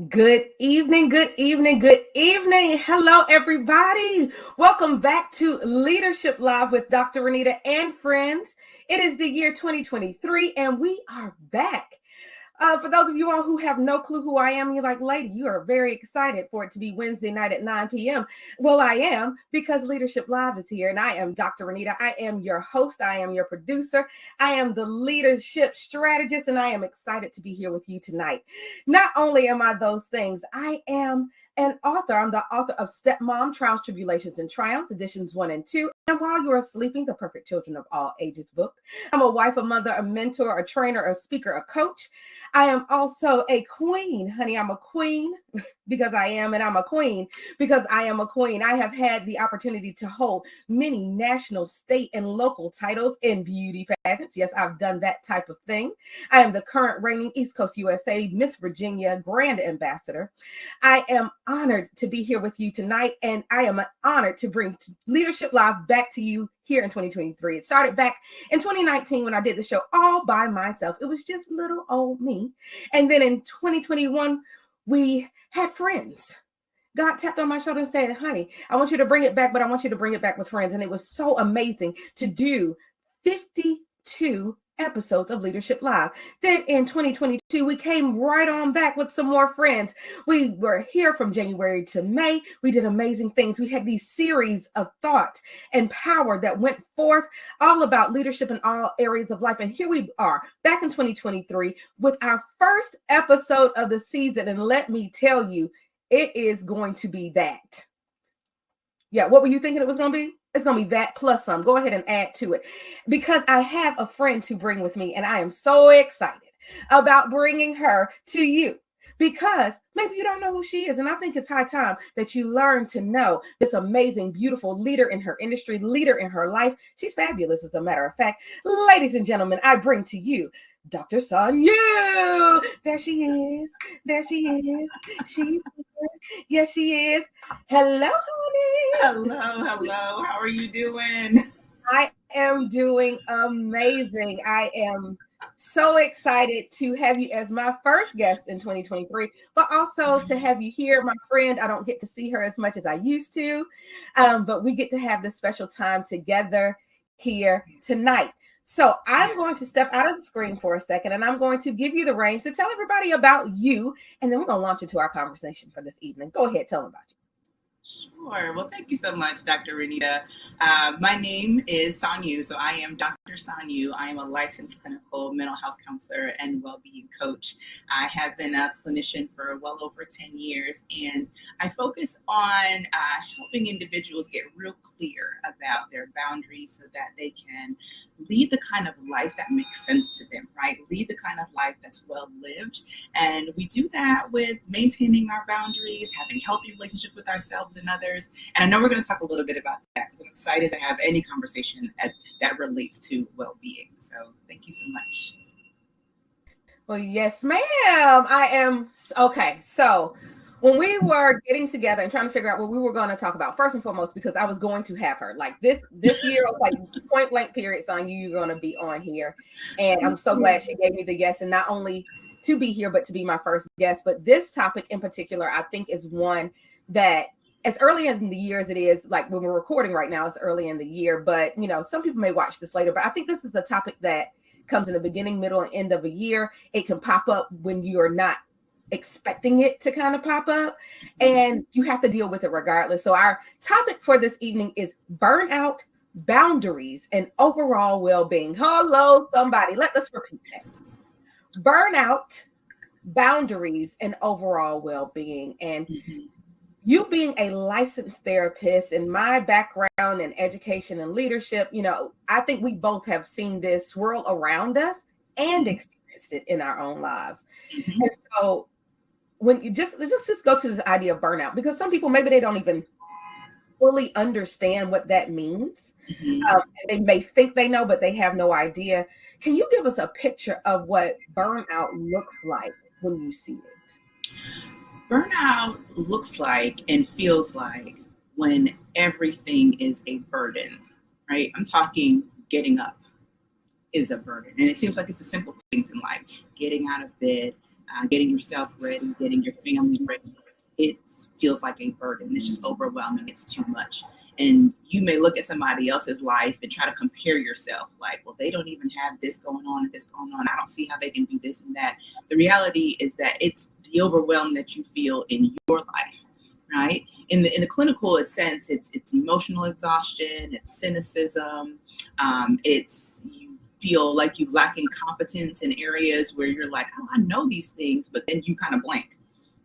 Good evening, good evening, good evening. Hello, everybody. Welcome back to Leadership Live with Dr. Renita and friends. It is the year 2023, and we are back. For those of you all who have no clue who I am, you're like, lady, you are very excited for it to be Wednesday night at 9 p.m. Well, I am, because Leadership Live is here, and I am Dr. Renita. I am your host. I am your producer. I am the leadership strategist, and I am excited to be here with you tonight. Not only am I those things, I am an author. I'm the author of Stepmom, Trials, Tribulations, and Triumphs, editions 1 and 2. And While You Are Sleeping, The Perfect Children of All Ages book. I'm a wife, a mother, a mentor, a trainer, a speaker, a coach. I am also a queen, honey. I'm a queen because I am, and I'm a queen because I am a queen. I have had the opportunity to hold many national, state, and local titles in beauty pageants. Yes, I've done that type of thing. I am the current reigning East Coast USA Miss Virginia Grand Ambassador. I am honored to be here with you tonight, and I am honored to bring Leadership Live back to you here in 2023. It started back in 2019 when I did the show all by myself. It was just little old me. And then in 2021, we had friends. God tapped on my shoulder and said, honey, I want you to bring it back, but I want you to bring it back with friends. And it was so amazing to do 52 episodes of Leadership Live. Then in 2022, we came right on back with some more friends. We were here from January to May. We did amazing things. We had these series of thought and power that went forth all about leadership in all areas of life. And here we are back in 2023 with our first episode of the season. And let me tell you, it is going to be that. Yeah, what were you thinking it was going to be? It's going to be that plus some. Go ahead and add to it, because I have a friend to bring with me, and I am so excited about bringing her to you, because maybe you don't know who she is. And I think it's high time that you learn to know this amazing, beautiful leader in her industry, leader in her life. She's fabulous, as a matter of fact. Ladies and gentlemen, I bring to you Dr. Sannyu. There she is. There she is. She's here. Yes, she is. Hello, honey. Hello. How are you doing? I am doing amazing. I am so excited to have you as my first guest in 2023, but also to have you here, my friend. I don't get to see her as much as I used to, but we get to have this special time together here tonight. So I'm going to step out of the screen for a second, and I'm going to give you the reins to tell everybody about you, and then we're going to launch into our conversation for this evening. Go ahead, tell them about you. Sure. Well, thank you so much, Dr. Renita. My name is Sannyu, so I am Dr. Sannyu. I am a licensed clinical mental health counselor and well-being coach. I have been a clinician for well over 10 years, and I focus on helping individuals get real clear about their boundaries so that they can lead the kind of life that makes sense to them, right? Lead the kind of life that's well-lived. And we do that with maintaining our boundaries, having healthy relationships with ourselves and others. And I know we're going to talk a little bit about that, because I'm excited to have any conversation that relates to well-being. So thank you so much. Well, yes, ma'am. I am. Okay. So when we were getting together and trying to figure out what we were going to talk about, first and foremost, because I was going to have her like this year, like point blank period, Sannyu, you're going to be on here. And I'm so glad she gave me the yes, and not only to be here, but to be my first guest. But this topic in particular, I think, is one that, as early in the year as it is, like when we're recording right now, it's early in the year, but some people may watch this later, but I think this is a topic that comes in the beginning, middle, and end of a year. It can pop up when you're not expecting it to kind of pop up, and you have to deal with it regardless. So our topic for this evening is burnout, boundaries, and overall well-being. Hello, somebody. Let's repeat that. Burnout, boundaries, and overall well-being. And you being a licensed therapist, in my background in education and leadership, I think we both have seen this swirl around us and experienced it in our own lives. And so when you just go to this idea of burnout, because some people, maybe they don't even fully understand what that means. And they may think they know, but they have no idea. Can you give us a picture of what burnout looks like when you see it? Burnout looks like and feels like when everything is a burden, right? I'm talking getting up is a burden. And it seems like it's the simple things in life: getting out of bed, getting yourself ready, getting your family ready, it feels like a burden. It's just overwhelming. It's too much. And you may look at somebody else's life and try to compare yourself, like, well, they don't even have this going on and this going on. I don't see how they can do this and that. The reality is that it's the overwhelm that you feel in your life, right? In the clinical sense, it's emotional exhaustion, it's cynicism, it's you feel like you lacking competence in areas where you're like, oh, I know these things, but then you kind of blank.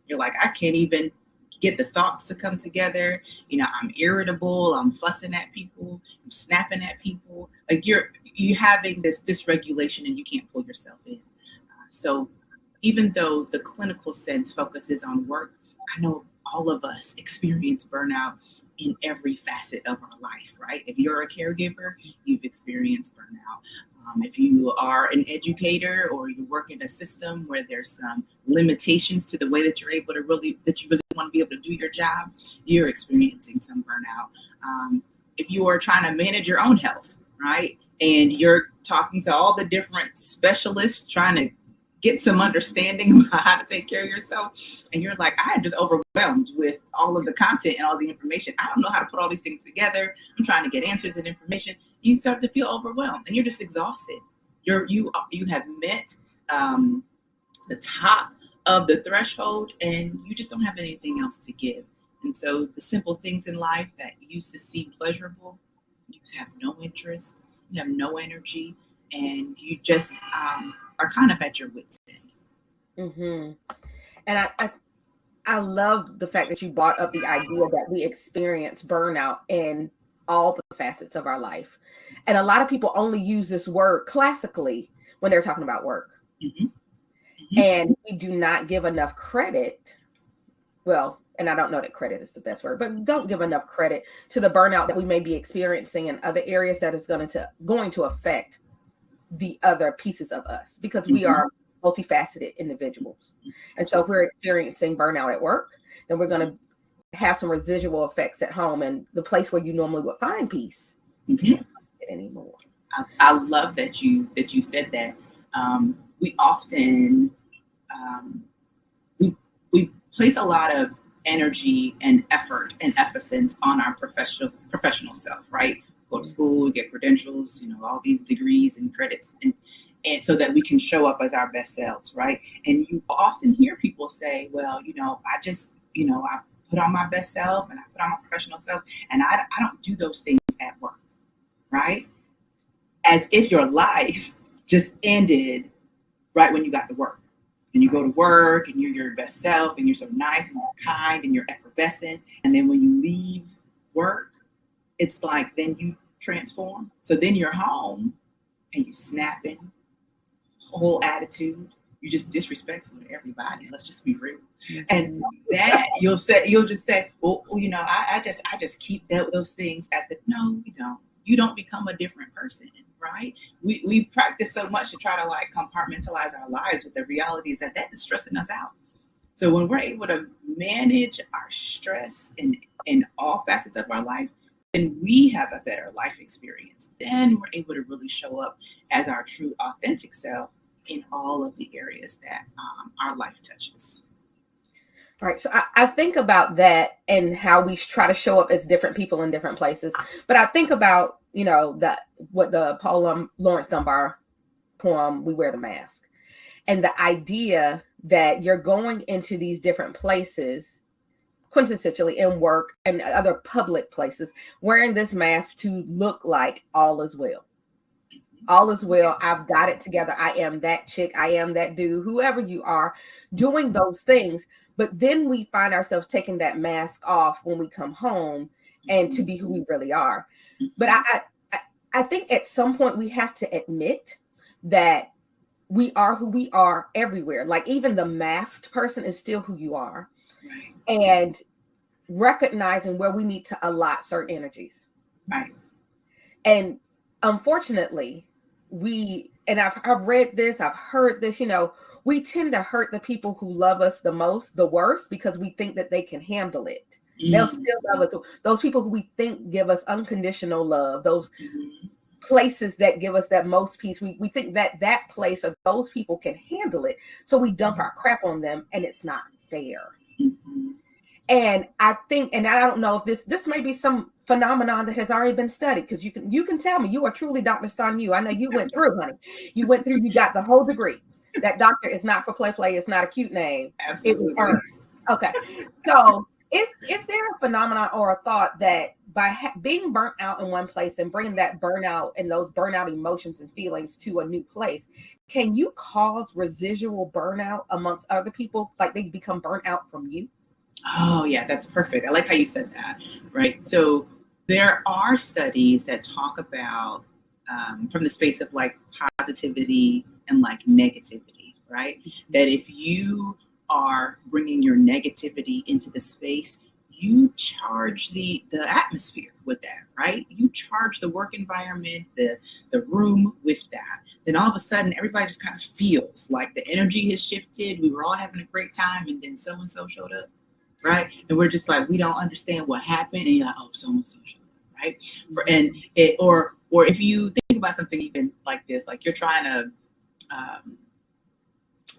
You're like, I can't even get the thoughts to come together. I'm irritable. I'm fussing at people. I'm snapping at people. Like you're having this dysregulation and you can't pull yourself in. So even though the clinical sense focuses on work, I know all of us experience burnout in every facet of our life, right? If you're a caregiver, you've experienced burnout. If you are an educator or you work in a system where there's some limitations to the way that you really want to be able to do your job, you're experiencing some burnout. If you are trying to manage your own health, right? And you're talking to all the different specialists trying to get some understanding about how to take care of yourself. And you're like, I am just overwhelmed with all of the content and all the information. I don't know how to put all these things together. I'm trying to get answers and information. You start to feel overwhelmed and you're just exhausted. You have met the top of the threshold and you just don't have anything else to give. And so the simple things in life that used to seem pleasurable, you have no interest, you have no energy, and you just are kind of at your wit's end. Mm-hmm. And I love the fact that you brought up the idea that we experience burnout in all the facets of our life. And a lot of people only use this word classically when they're talking about work. Mm-hmm. Mm-hmm. And we do not give enough credit. Well, and I don't know that credit is the best word, but don't give enough credit to the burnout that we may be experiencing in other areas that is going to affect the other pieces of us, because we are multifaceted individuals. And so if we're experiencing burnout at work, then we're going to have some residual effects at home, and the place where you normally would find peace, you can't find it anymore. I love that you said that. We often we place a lot of energy and effort and emphasis on our professional self, right? Go to school, get credentials, all these degrees and credits, and so that we can show up as our best selves, right? And you often hear people say, well, I just, I put on my best self and I put on my professional self, and I don't do those things at work, right? As if your life just ended right when you got to work. And you go to work and you're your best self and you're so nice and you're kind and you're effervescent. And then when you leave work, it's like then you transform. So then you're home and you snapping, whole attitude. You're just disrespectful to everybody. Let's just be real. And that you'll just say, well, I just keep those things at the. No, you don't. You don't become a different person, right? We practice so much to try to compartmentalize our lives, but the reality is that is stressing us out. So when we're able to manage our stress in all facets of our life, then we have a better life experience. Then we're able to really show up as our true, authentic self in all of the areas that our life touches. All right. So I think about that and how we try to show up as different people in different places. But I think about, what the Paul Laurence Dunbar poem, We Wear the Mask. And the idea that you're going into these different places, quintessentially in work and other public places, wearing this mask to look like all is well. All is well. I've got it together. I am that chick. I am that dude, whoever you are, doing those things. But then we find ourselves taking that mask off when we come home and to be who we really are. But I think at some point we have to admit that we are who we are everywhere. Like even the masked person is still who you are. Right. And recognizing where we need to allot certain energies. Right. And unfortunately, I've read this, I've heard this, we tend to hurt the people who love us the most, the worst, because we think that they can handle it. They'll still love us. Those people who we think give us unconditional love, those places that give us that most peace. We think that that place or those people can handle it. So we dump our crap on them, and it's not fair. Mm-hmm. And I think, and I don't know if this may be some phenomenon that has already been studied, because you can tell me. You are truly Dr. Sannyu. I know you went through, honey. You went through, you got the whole degree. That doctor is not for play. It's not a cute name. Absolutely. It was earned. Okay. So is there a phenomenon or a thought that by being burnt out in one place and bringing that burnout and those burnout emotions and feelings to a new place, can you cause residual burnout amongst other people? Like they become burnt out from you? Oh, yeah, that's perfect. I like how you said that, right? So there are studies that talk about from the space of like positivity and like negativity, right? That if you are bringing your negativity into the space, you charge the atmosphere with that, right? You charge the work environment, the room with that. Then all of a sudden, everybody just kind of feels like the energy has shifted. We were all having a great time, and then so-and-so showed up. Right, and we're just like, we don't understand what happened, and you're like, oh, so right? Or if you think about something even like this, like you're trying to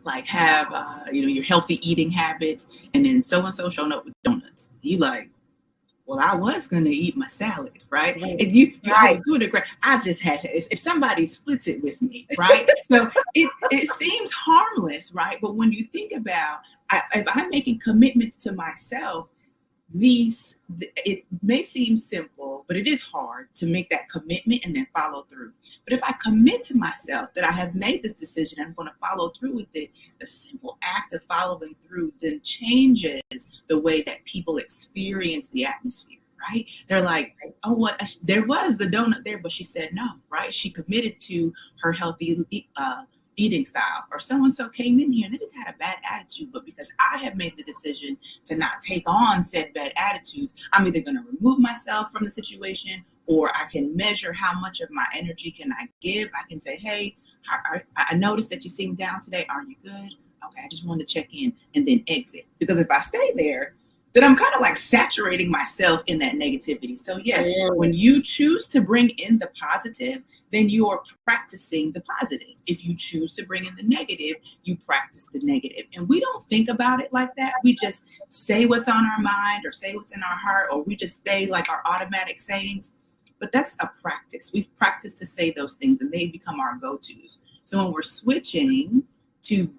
like have your healthy eating habits, and then so and so showing up with donuts. You like, well, I was gonna eat my salad, right? And I was doing it great. I just had if somebody splits it with me, right? So it seems harmless, right? But when you think about if I'm making commitments to myself, it may seem simple, but it is hard to make that commitment and then follow through. But if I commit to myself that I have made this decision, I'm going to follow through with it, the simple act of following through then changes the way that people experience the atmosphere, right? They're like, oh, what? There was the donut there, but she said no, right? She committed to her healthy eating style, or so-and-so came in here and they just had a bad attitude, but because I have made the decision to not take on said bad attitudes, I'm either going to remove myself from the situation, or I can measure how much of my energy can I give. I can say, hey, I noticed that you seem down today. Are you good? Okay, I just wanted to check in, and then exit. Because if I stay there, then I'm kind of like saturating myself in that negativity. So yes, when you choose to bring in the positive, then you are practicing the positive. If you choose to bring in the negative, you practice the negative. And we don't think about it like that. We just say what's on our mind or say what's in our heart, or we just say like our automatic sayings. But that's a practice. We've practiced to say those things, and they become our go-tos. So when we're switching to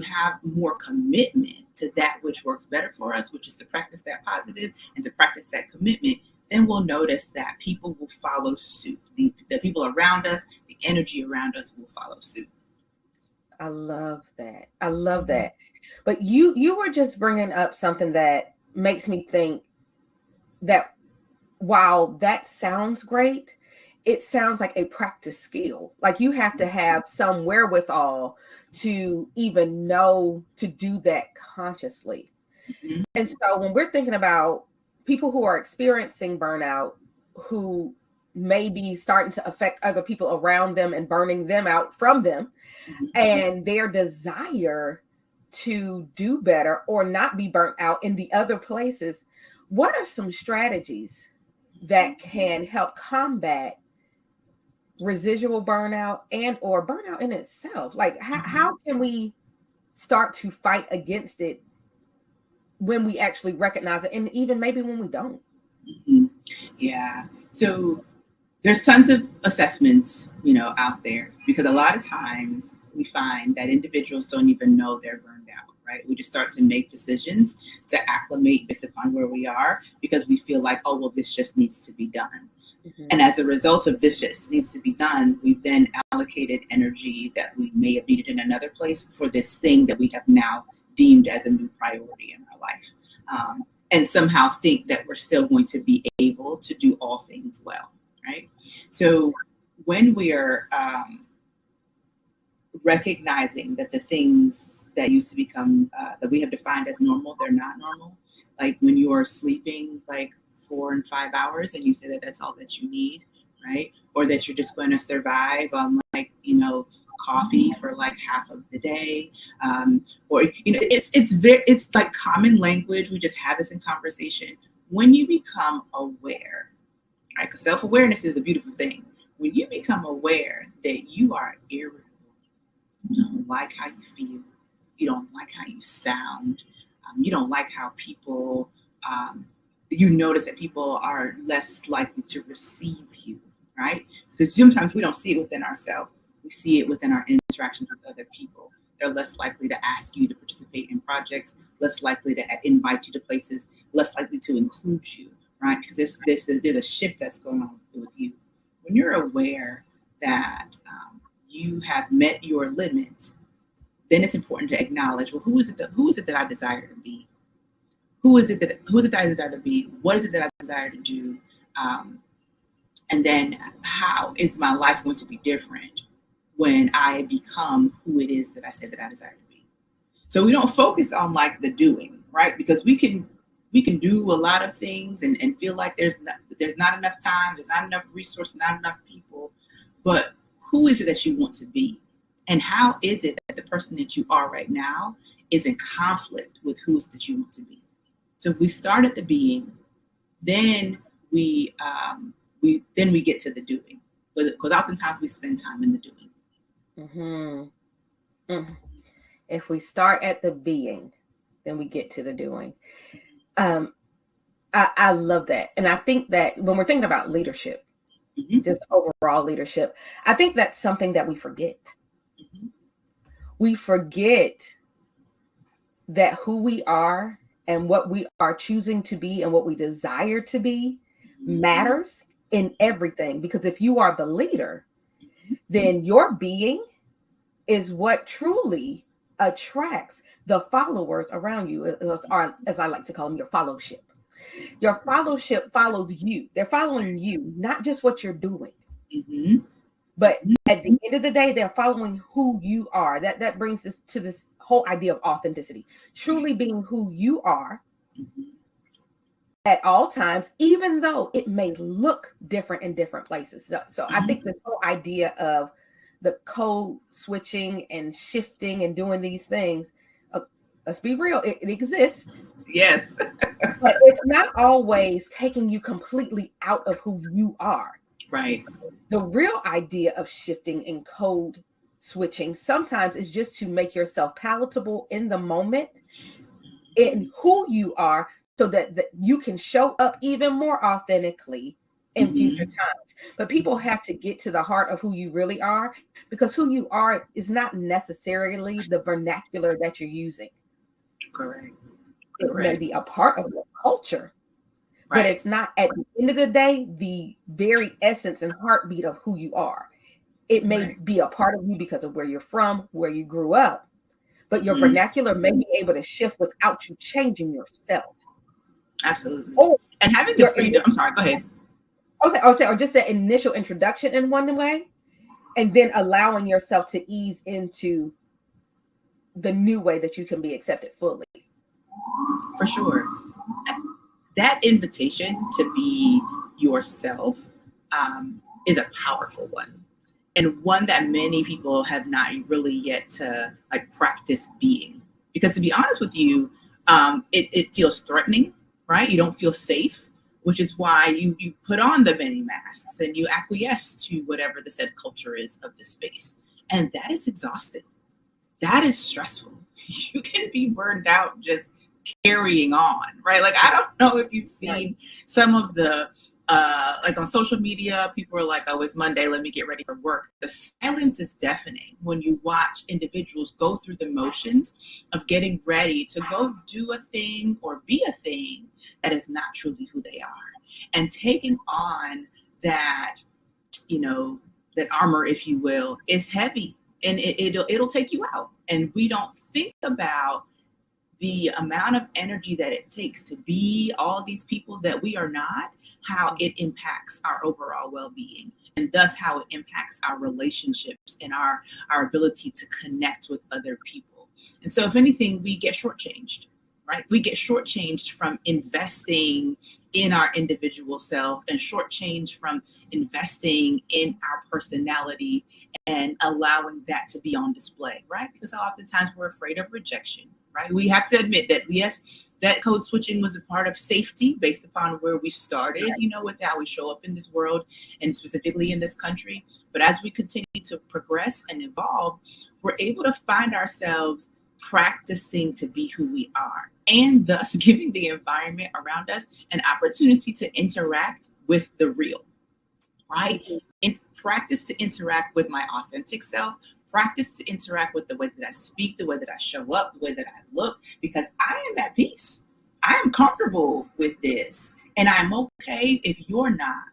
have more commitment to that which works better for us, which is to practice that positive and to practice that commitment, then we'll notice that people will follow suit. The people around us, the energy around us will follow suit. I love that. I love that. But you were just bringing up something that makes me think that while that sounds great, it sounds like a practice skill. Like you have to have some wherewithal to even know to do that consciously. Mm-hmm. And so when we're thinking about people who are experiencing burnout, who may be starting to affect other people around them and burning them out from them, mm-hmm. and their desire to do better or not be burnt out in the other places, what are some strategies that can help combat residual burnout and or burnout in itself? Like how can we start to fight against it when we actually recognize it, and even maybe when we don't? Mm-hmm. Yeah. So there's tons of assessments, out there, because a lot of times we find that individuals don't even know they're burned out, right? We just start to make decisions to acclimate based upon where we are, because we feel like, oh, well, this just needs to be done. Mm-hmm. And as a result of this just needs to be done, we've then allocated energy that we may have needed in another place for this thing that we have now deemed as a new priority in our life. And somehow think that we're still going to be able to do all things well, right? So when we're recognizing that the things that used to become, that we have defined as normal, they're not normal. Like when you're sleeping like 4 and 5 hours and you say that that's all that you need, right? Or that you're just going to survive on like, coffee for like half of the day. Or, it's like common language. We just have this in conversation. When you become aware, right? Because self-awareness is a beautiful thing. when you become aware that you are irritable, you don't like how you feel, you don't like how you sound, you don't like how people, you notice that people are less likely to receive you, right? Because sometimes we don't see it within ourselves. We see it within our interactions with other people. They're less likely to ask you to participate in projects, less likely to invite you to places, less likely to include you, right? Because there's a shift that's going on with you. When you're aware that you have met your limit, then it's important to acknowledge, well, who is it that I desire to be? Who is it that I desire to be? What is it that I desire to do? And then how is my life going to be different when I become who it is that I said that I desire to be? So we don't focus on like the doing, right? Because we can do a lot of things and feel like there's not enough time, there's not enough resources, not enough people. But who is it that you want to be? And how is it that the person that you are right now is in conflict with who is that you want to be? So if we start at the being, then we get to the doing, because oftentimes we spend time in the doing. Mm-hmm. Mm-hmm. If we start at the being, then we get to the doing. I love that. And I think that when we're thinking about leadership, just overall leadership, I think that's something that we forget. We forget that who we are and what we are choosing to be and what we desire to be matters in everything. Because if you are the leader, then your being is what truly attracts the followers around you, or as I like to call them, your fellowship. Your fellowship follows you. They're following you, not just what you're doing. But at the end of the day, they're following who you are. That brings us to this whole idea of authenticity. Truly being who you are at all times, even though it may look different in different places. So I think this whole idea of the code switching and shifting and doing these things, let's be real, it exists. Yes. But it's not always taking you completely out of who you are. Right. The real idea of shifting and code switching sometimes is just to make yourself palatable in the moment in who you are, so that you can show up even more authentically in future times. But people have to get to the heart of who you really are, because who you are is not necessarily the vernacular that you're using. Correct. It may be a part of your culture, right, but it's not, at the end of the day, the very essence and heartbeat of who you are. It may be a part of you because of where you're from, where you grew up, but your vernacular may be able to shift without you changing yourself. Absolutely. And having the freedom, I'm sorry, go ahead. Or just the initial introduction in one way, and then allowing yourself to ease into the new way that you can be accepted fully. For sure. That invitation to be yourself is a powerful one, and one that many people have not really yet to like practice being. Because to be honest with you, it feels threatening, right? You don't feel safe, which is why you put on the many masks and you acquiesce to whatever the said culture is of this space. And that is exhausting. That is stressful. You can be burned out just carrying on, right? Like, I don't know if you've seen some of the, like on social media, people are like, oh, it's Monday, let me get ready for work. The silence is deafening when you watch individuals go through the motions of getting ready to go do a thing or be a thing that is not truly who they are. And taking on that, that armor, if you will, is heavy, and it'll take you out. And we don't think about the amount of energy that it takes to be all these people that we are not, how it impacts our overall well-being, and thus how it impacts our relationships and our ability to connect with other people. And so if anything, we get shortchanged, right? We get shortchanged from investing in our individual self, and shortchanged from investing in our personality and allowing that to be on display, right? Because oftentimes we're afraid of rejection, right? We have to admit that, yes, that code switching was a part of safety based upon where we started, with how we show up in this world and specifically in this country. But as we continue to progress and evolve, we're able to find ourselves practicing to be who we are, and thus giving the environment around us an opportunity to interact with the real, right? And practice to interact with my authentic self, practice to interact with the way that I speak, the way that I show up, the way that I look, because I am at peace. I am comfortable with this. And I'm okay if you're not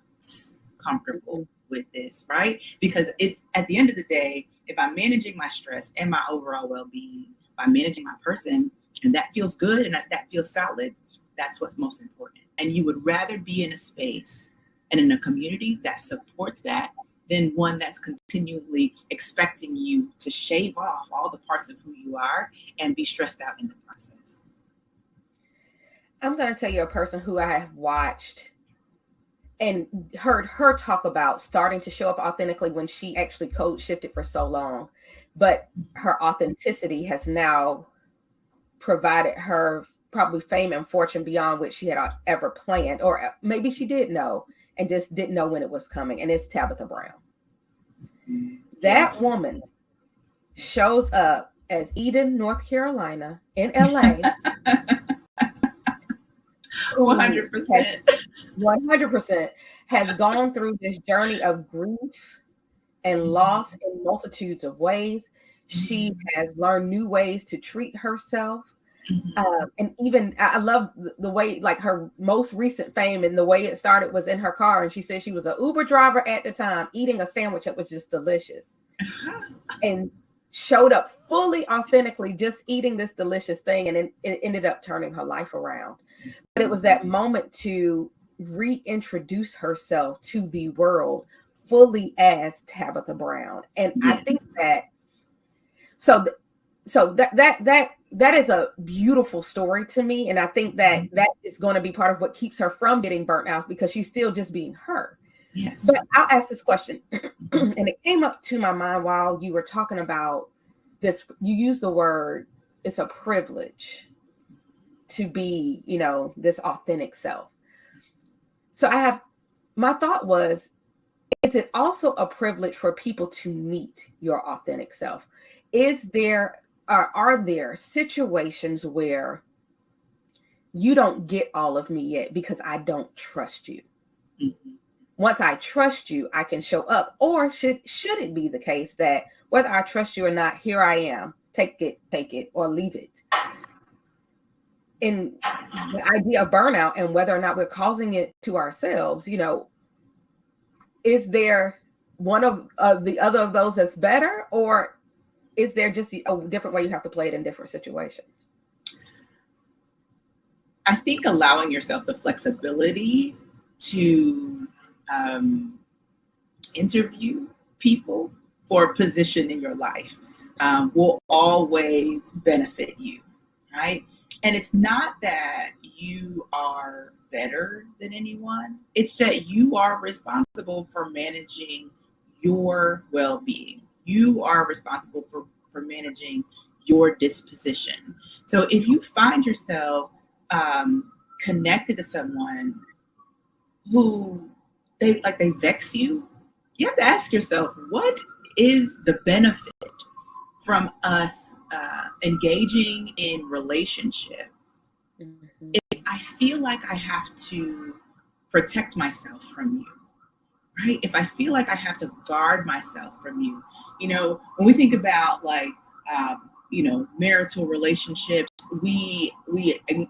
comfortable with this, right? Because it's at the end of the day, if I'm managing my stress and my overall well-being, by managing my person, and that feels good and that feels solid, that's what's most important. And you would rather be in a space and in a community that supports that than one that's continually expecting you to shave off all the parts of who you are and be stressed out in the process. I'm going to tell you a person who I have watched and heard her talk about starting to show up authentically when she actually code shifted for so long. But her authenticity has now provided her probably fame and fortune beyond what she had ever planned, or maybe she did know and just didn't know when it was coming. And it's Tabitha Brown. That woman shows up as Eden, North Carolina, in LA. 100%. 100% has gone through this journey of grief and loss in multitudes of ways. She has learned new ways to treat herself. And even I love the way, like, her most recent fame and the way it started was in her car. And she said she was an Uber driver at the time, eating a sandwich that was just delicious, and showed up fully authentically, just eating this delicious thing. And it ended up turning her life around. But it was that moment to reintroduce herself to the world fully as Tabitha Brown. And I think that, so that is a beautiful story to me. And I think that that is going to be part of what keeps her from getting burnt out, because she's still just being her. Yes. But I'll ask this question, and it came up to my mind while you were talking about this. You used the word, it's a privilege to be, this authentic self. So my thought was, is it also a privilege for people to meet your authentic self? Are there situations where you don't get all of me yet because I don't trust you? Mm-hmm. Once I trust you, I can show up. Or should it be the case that whether I trust you or not, here I am, take it or leave it? In the idea of burnout and whether or not we're causing it to ourselves, is there one of the other of those that's better, or is there just a different way you have to play it in different situations? I think allowing yourself the flexibility to interview people for a position in your life will always benefit you, right? And it's not that you are better than anyone. It's that you are responsible for managing your well-being. You are responsible for managing your disposition. So if you find yourself connected to someone who they vex you, you have to ask yourself, what is the benefit from us engaging in relationship? Mm-hmm. If I feel like I have to protect myself from you, right? If I feel like I have to guard myself from you, when we think about marital relationships, we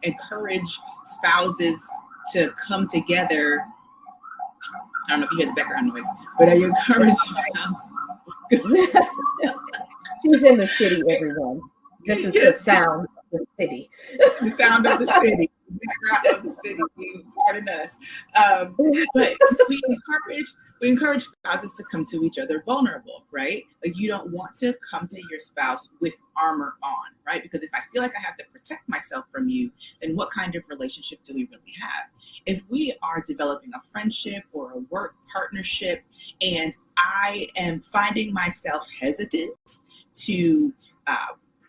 encourage spouses to come together. I don't know if you hear the background noise, but I encourage spouses. She's in the city, everyone. This is the sound of the city. The sound of the city. The background of the city. Pardon us. But we encourage spouses to come to each other vulnerable, right? Like, you don't want to come to your spouse with armor on, right? Because if I feel like I have to protect myself from you, then what kind of relationship do we really have? If we are developing a friendship or a work partnership, and I am finding myself hesitant to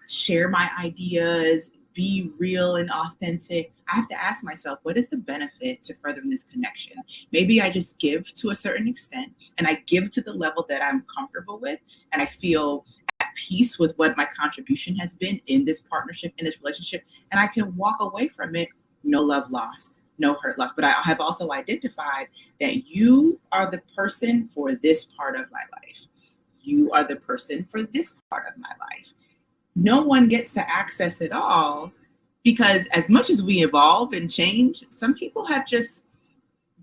share my ideas, be real and authentic, I have to ask myself, what is the benefit to furthering this connection? Maybe I just give to a certain extent, and I give to the level that I'm comfortable with, and I feel at peace with what my contribution has been in this partnership, in this relationship, and I can walk away from it, no love lost, no hurt lost. But I have also identified that you are the person for this part of my life. You are the person for this part of my life. No one gets to access it all, because as much as we evolve and change, some people have just,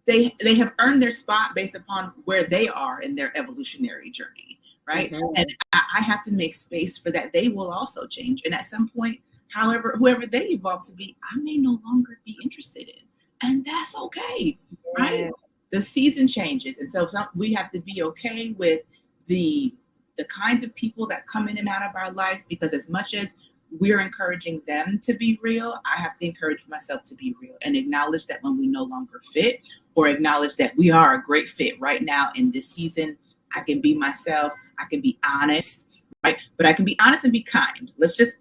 they have earned their spot based upon where they are in their evolutionary journey, right? Mm-hmm. And I have to make space for that. They will also change. And at some point, whoever they evolve to be, I may no longer be interested in. And that's okay, right? The season changes. And so we have to be okay with the kinds of people that come in and out of our life, because as much as we're encouraging them to be real, I have to encourage myself to be real and acknowledge that when we no longer fit, or acknowledge that we are a great fit right now in this season, I can be myself, I can be honest, right? But I can be honest and be kind. Let's just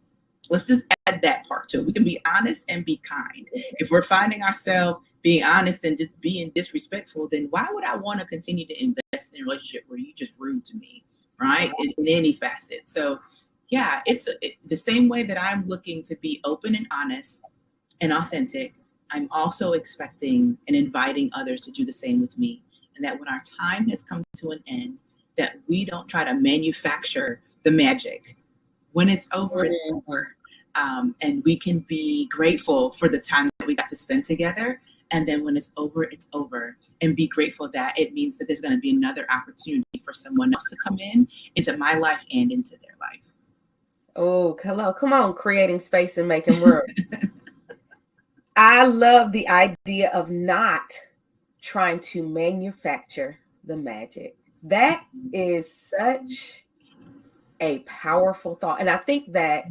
add that part to it. We can be honest and be kind. If we're finding ourselves being honest and just being disrespectful, then why would I want to continue to invest in a relationship where you just rude to me, right? In any facet. So yeah, it's the same way that I'm looking to be open and honest and authentic. I'm also expecting and inviting others to do the same with me. And that when our time has come to an end, that we don't try to manufacture the magic. When it's over, it's over. And we can be grateful for the time that we got to spend together. And then when it's over. And be grateful that it means that there's going to be another opportunity for someone else to come into my life and into their life. Oh, hello. Come on, creating space and making room. I love the idea of not trying to manufacture the magic. That is such a powerful thought. And I think that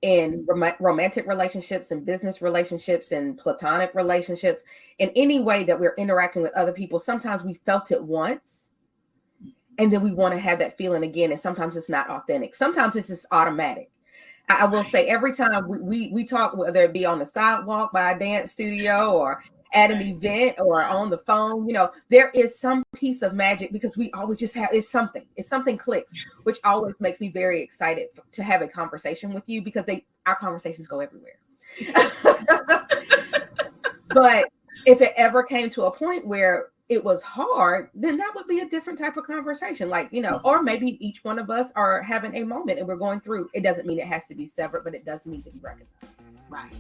in romantic relationships and business relationships and platonic relationships, in any way that we're interacting with other people, sometimes we felt it once and then we want to have that feeling again. And sometimes it's not authentic. Sometimes it's just automatic. I will say every time we talk, whether it be on the sidewalk by a dance studio or at an event or on the phone, there is some piece of magic, because we always just have, it's something clicks, which always makes me very excited to have a conversation with you, because our conversations go everywhere. But if it ever came to a point where it was hard, then that would be a different type of conversation. Or maybe each one of us are having a moment and we're going through, it doesn't mean it has to be severed, but it does need to be recognized. Right.